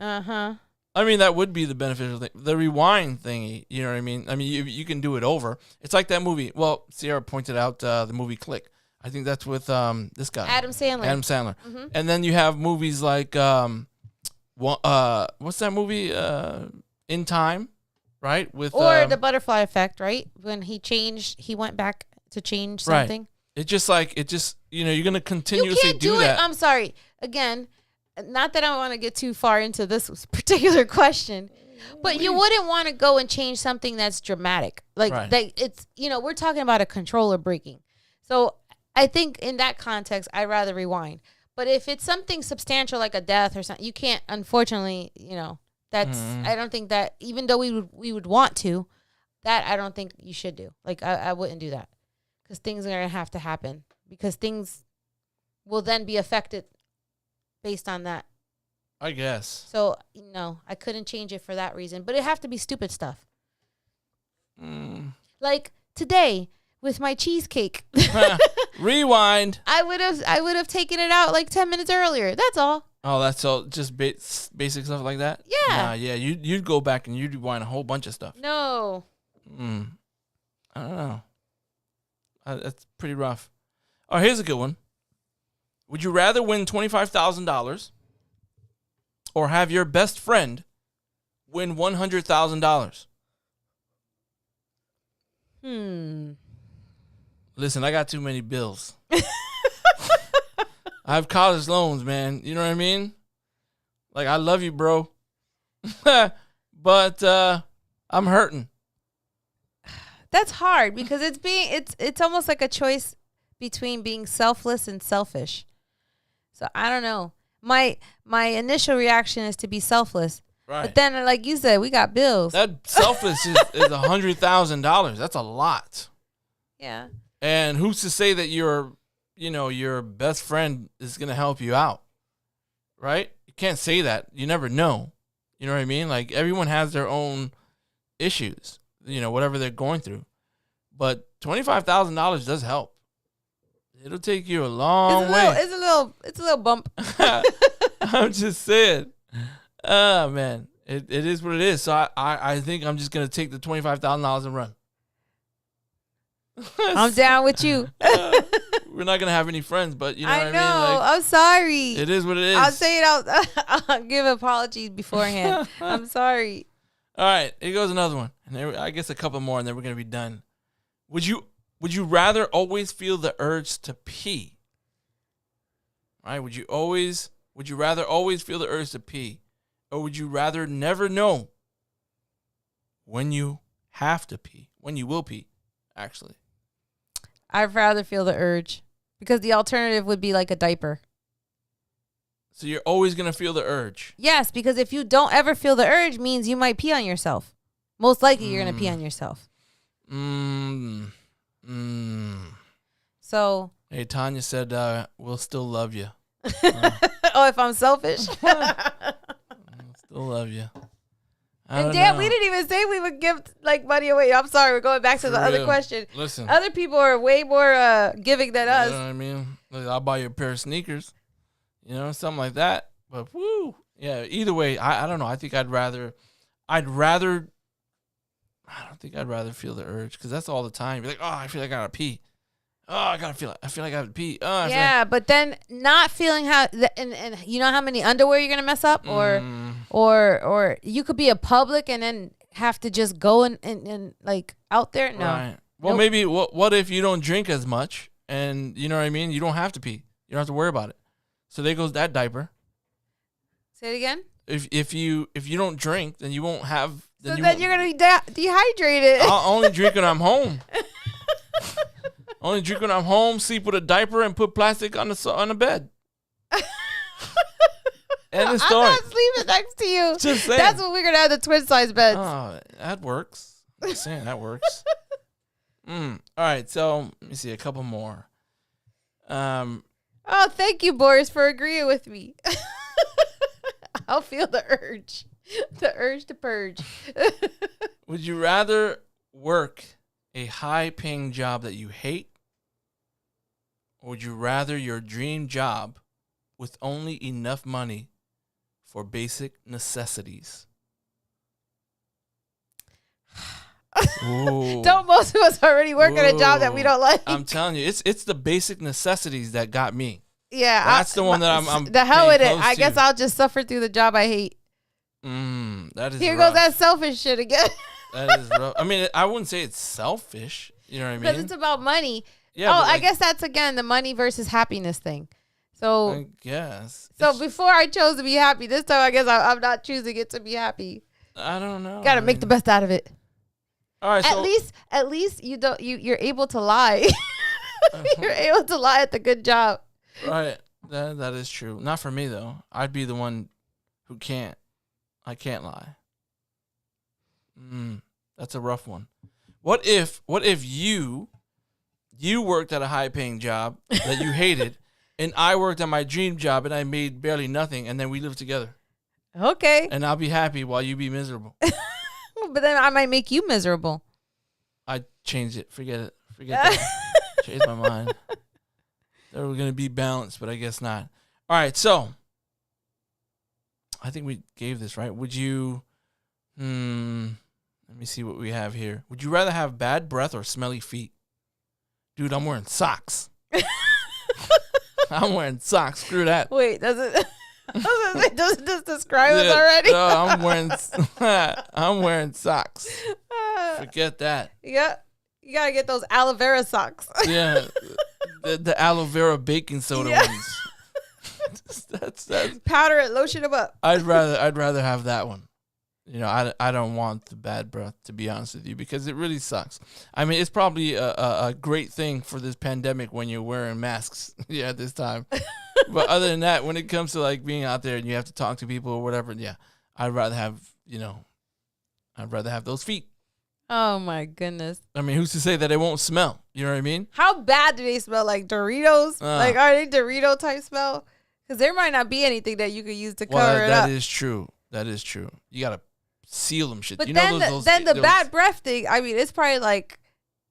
Uh-huh. I mean, that would be the beneficial thing. The rewind thingy, you know what I mean? I mean, you can do it over. It's like that movie. Well, Sierra pointed out the movie Click. I think that's with this guy. Adam Sandler. Adam Sandler. And then you have movies like, what's that movie? In Time, right? With Or the butterfly effect, right? When he went back to change something. Right. It's just you're going to continuously You can't do that. it. I'm sorry. Again, not that I want to get too far into this particular question, but you wouldn't want to go and change something that's dramatic. Like Right. it's, we're talking about a controller breaking. So I think in that context, I'd rather rewind. But if it's something substantial like a death or something, you can't, unfortunately, that's, I don't think that, even though we would want to, that I don't think you should do. Like, I wouldn't do that. Because things are going to have to happen. Because things will then be affected based on that. I guess. So, no, I couldn't change it for that reason. But it have to be stupid stuff. Like today with my cheesecake. Rewind. I would have taken it out like 10 minutes earlier. That's all. Oh, that's all. Just basic stuff like that. Yeah. Nah, yeah. You'd go back and you'd rewind a whole bunch of stuff. No. I don't know. That's pretty rough. Oh, here's a good one. Would you rather win $25,000 or have your best friend win $100,000? Listen, I got too many bills. I have college loans, man. You know what I mean? Like, I love you, bro. But I'm hurting. That's hard because it's almost like a choice between being selfless and selfish. So I don't know. My initial reaction is to be selfless. Right. But then, like you said, we got bills. That selfless is $100,000. That's a lot. Yeah. And who's to say that your best friend is going to help you out? Right? You can't say that. You never know. You know what I mean? Like, everyone has their own issues, whatever they're going through. But $25,000 does help. It'll take you a long way. It's a little bump. I'm just saying. Oh, man. It is what it is. So I think I'm just going to take the $25,000 and run. I'm down with you. We're not going to have any friends, but you know what I mean? Like, I'm sorry. It is what it is. I'll say it. I'll give apologies beforehand. I'm sorry. All right. Here goes another one. And I guess a couple more, and then we're going to be done. Would you rather always feel the urge to pee? All right. Would you rather always feel the urge to pee? Or would you rather never know when you have to pee? When you will pee, actually. I'd rather feel the urge because the alternative would be like a diaper. So you're always going to feel the urge. Yes, because if you don't ever feel the urge means you might pee on yourself. Most likely you're going to pee on yourself. So. Hey, Tanya said, we'll still love you. Oh, if I'm selfish? Still love you. And damn, we didn't even say we would give like money away. I'm sorry, we're going back to the other question. Listen, other people are way more giving than us. You know what I mean? Like, I'll buy you a pair of sneakers, something like that. But yeah. Either way, I don't know. I think I don't think I'd rather feel the urge because that's all the time. You're like, oh, I feel like I gotta pee. Oh, I feel like I have to pee. Oh, yeah, but then not feeling how and you know how many underwear you're gonna mess up, or you could be a public and then have to just go and like out there. No. Right. Well, nope. Maybe what if you don't drink as much and you know what I mean? You don't have to pee. You don't have to worry about it. So there goes that diaper. Say it again. If you don't drink, then you won't have. Then you're gonna be dehydrated. I'll only drink when I'm home. Only drink when I'm home, sleep with a diaper, and put plastic on the bed. End of story. I'm not sleeping next to you. Just saying. That's what we're going to have, the twin size beds. Oh, that works. I'm just saying, that works. All right, so let me see a couple more. Oh, thank you, Boris, for agreeing with me. I'll feel the urge to purge. Would you rather work a high-paying job that you hate, or would you rather your dream job with only enough money for basic necessities? Don't most of us already work at a job that we don't like? I'm telling you, it's the basic necessities that got me. Yeah, that's the one that I'm the hell with it. I guess I'll just suffer through the job I hate. That is Here rough. goes that selfish shit again. That is rough. I mean, I wouldn't say it's selfish. You know what I mean? Because it's about money. Yeah. I guess that's again the money versus happiness thing. So I guess. So before I chose to be happy, this time I guess I'm not choosing it to be happy. I don't know. Got to make the best out of it. All right. At least you're able to lie. You're able to lie at the good job. Right. That is true. Not for me though. I'd be the one who can't. I can't lie. That's a rough one. What if you worked at a high paying job that you hated, and I worked at my dream job and I made barely nothing, and then we lived together? Okay. and I'll be happy while you be miserable. But then I might make you miserable. I change it. Forget it. Forget that. Change my mind. They were gonna be balanced, but I guess not. All right, so I think we gave this right. Would you? Let me see what we have here. Would you rather have bad breath or smelly feet? Dude, I'm wearing socks. I'm wearing socks. Screw that. Wait, does it? Does it just describe us already? No, I'm wearing socks. Forget that. Yeah, you gotta get those aloe vera socks. Yeah, the aloe vera baking soda ones. That's Powder it, lotion them up. I'd rather have that one. You know, I don't want the bad breath, to be honest with you, because it really sucks. I mean, it's probably a great thing for this pandemic when you're wearing masks at this time. But other than that, when it comes to like being out there and you have to talk to people or whatever, yeah, I'd rather have those feet. Oh my goodness. I mean, who's to say that it won't smell? You know what I mean? How bad do they smell? Like Doritos? Like, are they Dorito type smell? Because there might not be anything that you could use to cover it up. That is true. That is true. You gotta seal them shit. But you then, know the bad breath thing, I mean, it's probably like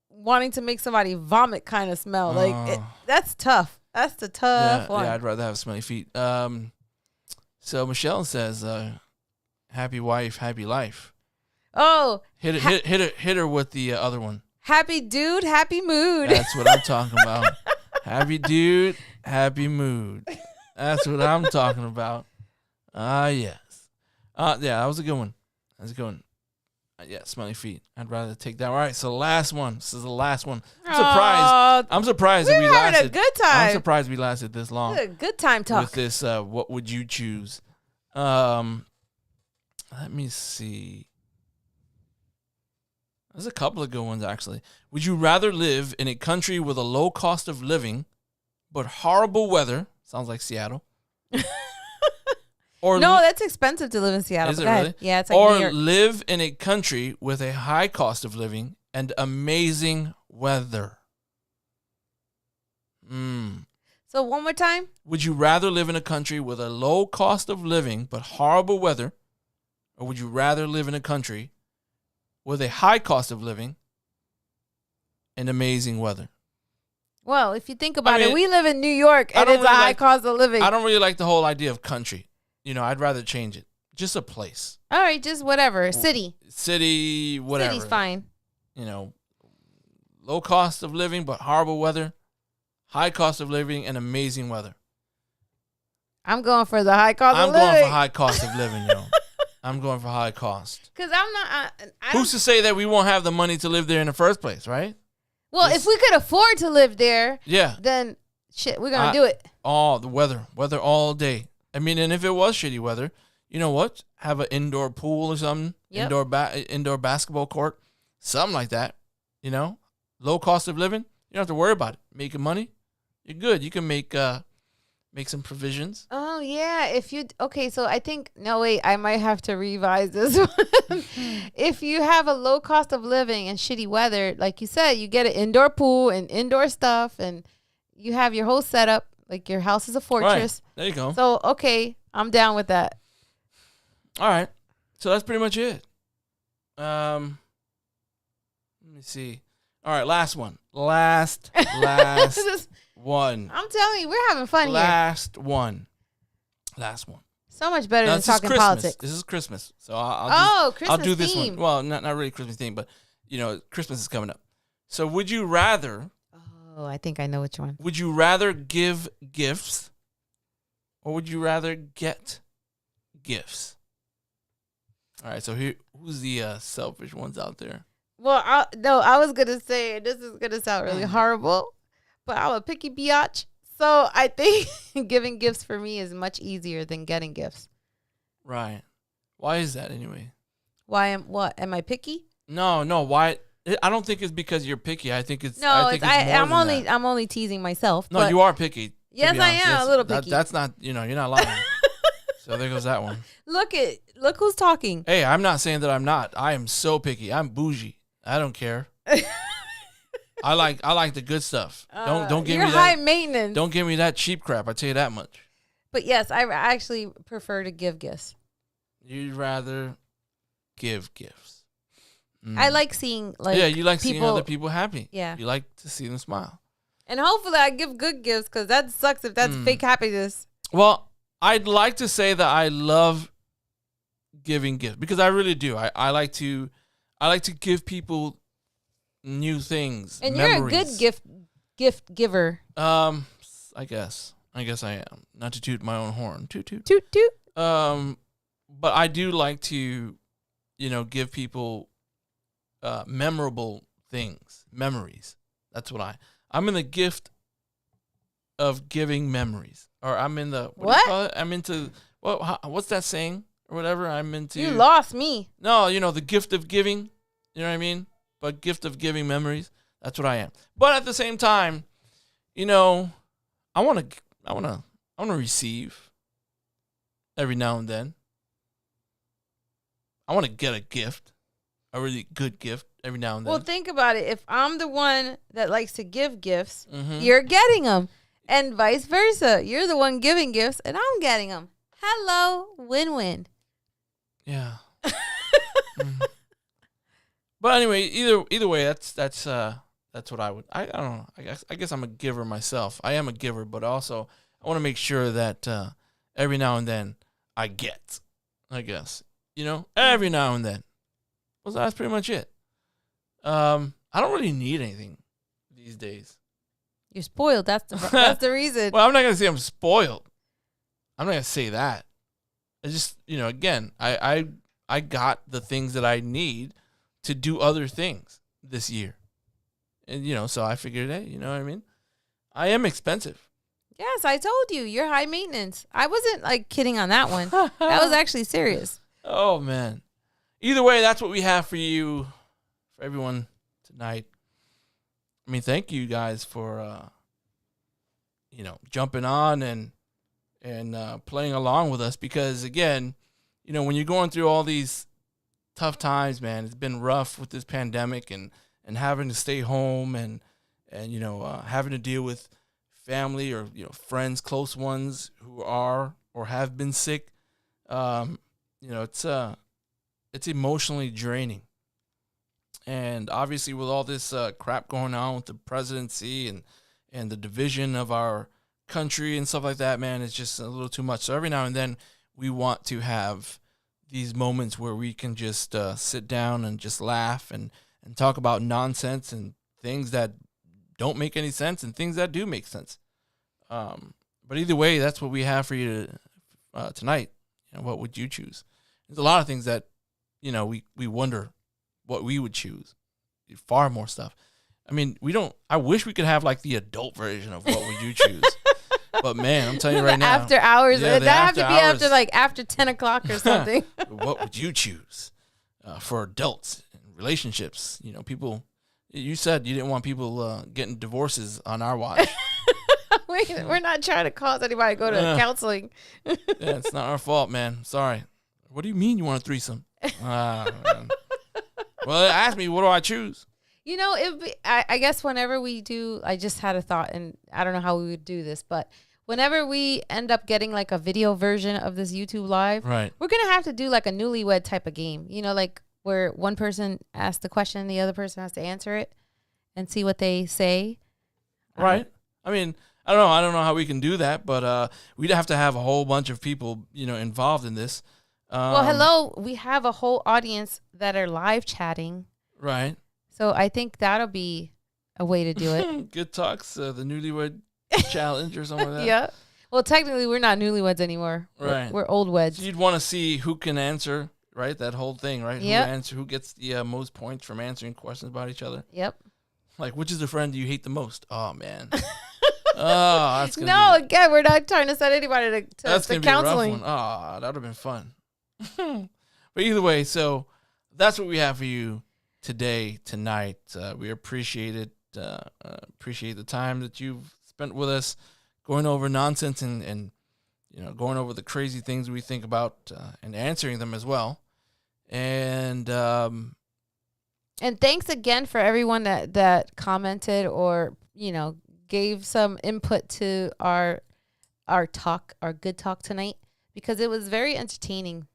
wanting to make somebody vomit kind of smell. Like, that's tough. That's the tough one. Yeah, I'd rather have smelly feet. So Michelle says, happy wife, happy life. Oh. Hit her with the other one. Happy dude, happy mood. That's what I'm talking about. Happy dude, happy mood. That's what I'm talking about. Yes. Yeah, that was a good one. Yeah, smelly feet. I'd rather take that. All right, so last one. This is the last one. I'm surprised that we lasted. Having a good time. I'm surprised we lasted this long. Good time talk. With this, what would you choose? Let me see. There's a couple of good ones, actually. Would you rather live in a country with a low cost of living, but horrible weather? Sounds like Seattle. No, that's expensive to live in Seattle. Is it really? Yeah, it's like or New York. live in a country with a high cost of living and amazing weather. So one more time. Would you rather live in a country with a low cost of living but horrible weather, or would you rather live in a country with a high cost of living and amazing weather? Well, if you think about it, we live in New York and it's a high cost of living. I don't really like the whole idea of country. You know, I'd rather change it. Just a place. All right, just whatever. City, whatever. City's fine. You know, low cost of living but horrible weather, high cost of living and amazing weather. I'm going for the high cost of living. I'm going for high cost of living, yo. I'm going for high cost. Because I'm not... Who's to say that we won't have the money to live there in the first place, right? Well, if we could afford to live there, then shit, we're going to do it. Oh, the weather all day. I mean, and if it was shitty weather, you know what? Have an indoor pool or something, indoor basketball court, something like that. You know, low cost of living. You don't have to worry about it. Making money, you're good. You can make some provisions. Oh yeah, so I think I might have to revise this one. If you have a low cost of living and shitty weather, like you said, you get an indoor pool and indoor stuff, and you have your whole setup. Like your house is a fortress. Right. There you go. So, okay, I'm down with that. All right. So that's pretty much it. Let me see. All right, last one. Last one. I'm telling you, we're having fun here. Last one. So much better than talking politics. This is Christmas. So I'll do this theme. one. Well, not really Christmas theme, but you know, Christmas is coming up. So would you rather... Oh, I think I know which one. Would you rather give gifts or would you rather get gifts? All right, so who's the selfish ones out there? Well, I was going to say, this is going to sound really horrible, but I'm a picky biatch. So I think giving gifts for me is much easier than getting gifts. Right. Why is that anyway? Am I picky? No, why? I don't think it's because you're picky. I think it's I'm only teasing myself. No, you are picky. Yes, I am a little picky. That's not, you're not lying. So there goes that one. Look who's talking. Hey, I'm not saying that I'm not. I am so picky. I'm bougie. I don't care. I like the good stuff. Don't give me that. You're high maintenance. Don't give me that cheap crap. I tell you that much. But yes, I actually prefer to give gifts. You'd rather give gifts. I like seeing like yeah, you like seeing people, other people happy. Yeah. You like to see them smile. and hopefully I give good gifts because that sucks if that's fake happiness. Well, I'd like to say that I love giving gifts because I really do. I like to give people new things. And memories. you're a good gift giver. I guess I am. Not to toot my own horn. Toot toot. Toot toot. But I do like to, give people memorable things, memories. That's what I'm in the gift of giving memories, or I'm in the what? Do you call it? I'm into what's that saying or whatever? I'm into. You lost me. No, the gift of giving. You know what I mean? But gift of giving memories. That's what I am. But at the same time, I want to receive every now and then. I want to get a gift, a really good gift every now and then. Well, think about it. If I'm the one that likes to give gifts, Mm-hmm. you're getting them, and vice versa. You're the one giving gifts, and I'm getting them. Hello, win-win. Yeah. Mhm. But anyway, either way, that's what I would. I don't know. I guess I'm a giver myself. I am a giver, but also I want to make sure that every now and then I get. I guess every now and then. Well, that's pretty much it. I don't really need anything these days. You're spoiled. That's the reason. Well, I'm not gonna say I'm spoiled. I'm not gonna say that. It's just again, I got the things that I need to do other things this year, and so I figured, hey, you know what I mean. I am expensive. Yes, I told you. You're high maintenance. I wasn't like kidding on that one. That was actually serious. Oh man. Either way, that's what we have for you, for everyone tonight. I mean, thank you guys for jumping on and playing along with us, because again, when you're going through all these tough times, man, it's been rough with this pandemic and having to stay home and having to deal with family or friends, close ones who are or have been sick. It's emotionally draining. And obviously with all this crap going on with the presidency and the division of our country and stuff like that, man, it's just a little too much. So every now and then we want to have these moments where we can just sit down and just laugh and talk about nonsense and things that don't make any sense and things that do make sense. But either way, that's what we have for you tonight. What would you choose? There's a lot of things that, we wonder what we would choose. Far more stuff. I mean, I wish we could have like the adult version of what would you choose. But man, I'm telling you right now. After hours. Yeah, that have to be after 10 o'clock or something. What would you choose for adults and relationships? People, you said you didn't want people getting divorces on our watch. We're not trying to cause anybody to go to counseling. Yeah, it's not our fault, man. Sorry. What do you mean you want a threesome? Man. Well, ask me, what do I choose? I guess whenever we do, I just had a thought, and I don't know how we would do this, but whenever we end up getting like a video version of this YouTube live, right, we're going to have to do like a newlywed type of game, like where one person asks the question and the other person has to answer it and see what they say. Right. I mean, I don't know how we can do that, but we'd have to have a whole bunch of people, involved in this. Well, hello, we have a whole audience that are live chatting. Right. So I think that'll be a way to do it. Good Talks, the Newlywed Challenge or something like that. Yeah. Well, technically, we're not newlyweds anymore. Right. We're old weds. So you'd want to see who can answer, right? That whole thing, right? Yeah. Who gets the most points from answering questions about each other. Yep. Like, which is the friend you hate the most? Oh, man. That's gonna no, again, we're not trying to send anybody to that's gonna counseling. Be a rough one. That would have been fun. But either way, so that's what we have for you tonight. We appreciate it. Appreciate the time that you've spent with us, going over nonsense and going over the crazy things we think about and answering them as well. And thanks again for everyone that commented or gave some input to our good talk tonight, because it was very entertaining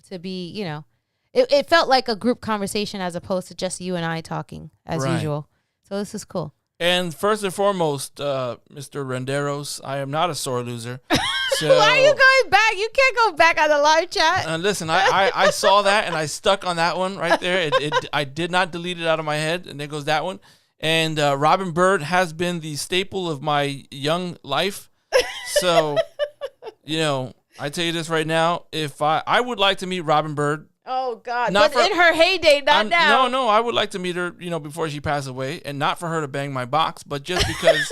to be, you know, it felt like a group conversation as opposed to just you and I talking as Right. usual. So this is cool. And first and foremost, Mr. Renderos, I am not a sore loser. So, Why are you going back? You can't go back on the live chat. Listen, I saw that and I stuck on that one right there. I did not delete it out of my head, and there goes that one. And Robin Bird has been the staple of my young life. So, you know, I tell you this right now, if I would like to meet Robin Bird. Oh God! Not But in her heyday, not now. No, I would like to meet her, you know, before she passed away, and not for her to bang my box, but just because,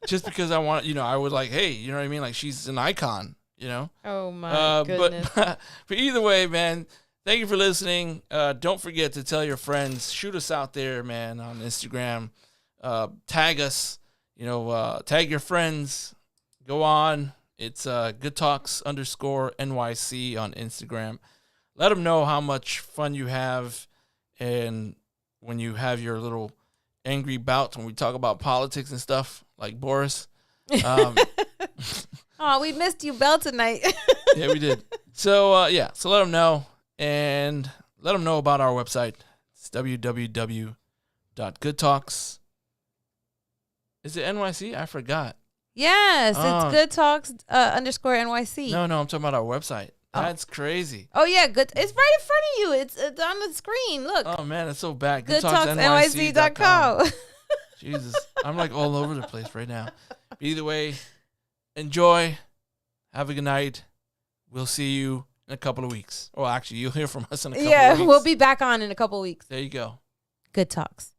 just because I want, you know, I would like, hey, you know what I mean? Like, she's an icon, you know. Oh my goodness! But either way, man, thank you for listening. Don't forget to tell your friends, shoot us out there, man, on Instagram. Tag us, you know, tag your friends. Go on. It's Good Talks _NYC on Instagram. Let them know how much fun you have, and when you have your little angry bouts when we talk about politics and stuff, like Boris. Oh, we missed you, Bell, tonight. Yeah, we did. So, so let them know, and let them know about our website. It's www.goodtalks. Is it NYC? I forgot. Yes, Oh. it's Good Talks _NYC. No, I'm talking about our website. That's crazy. Oh yeah, good. It's right in front of you. It's on the screen. Look. Oh, man, it's so bad. GoodTalksNYC.com. Jesus, I'm like all over the place right now. But either way, enjoy. Have a good night. We'll see you in a couple of weeks. Well, actually, you'll hear from us in a couple of weeks. Yeah, we'll be back on in a couple weeks. There you go. Good Talks.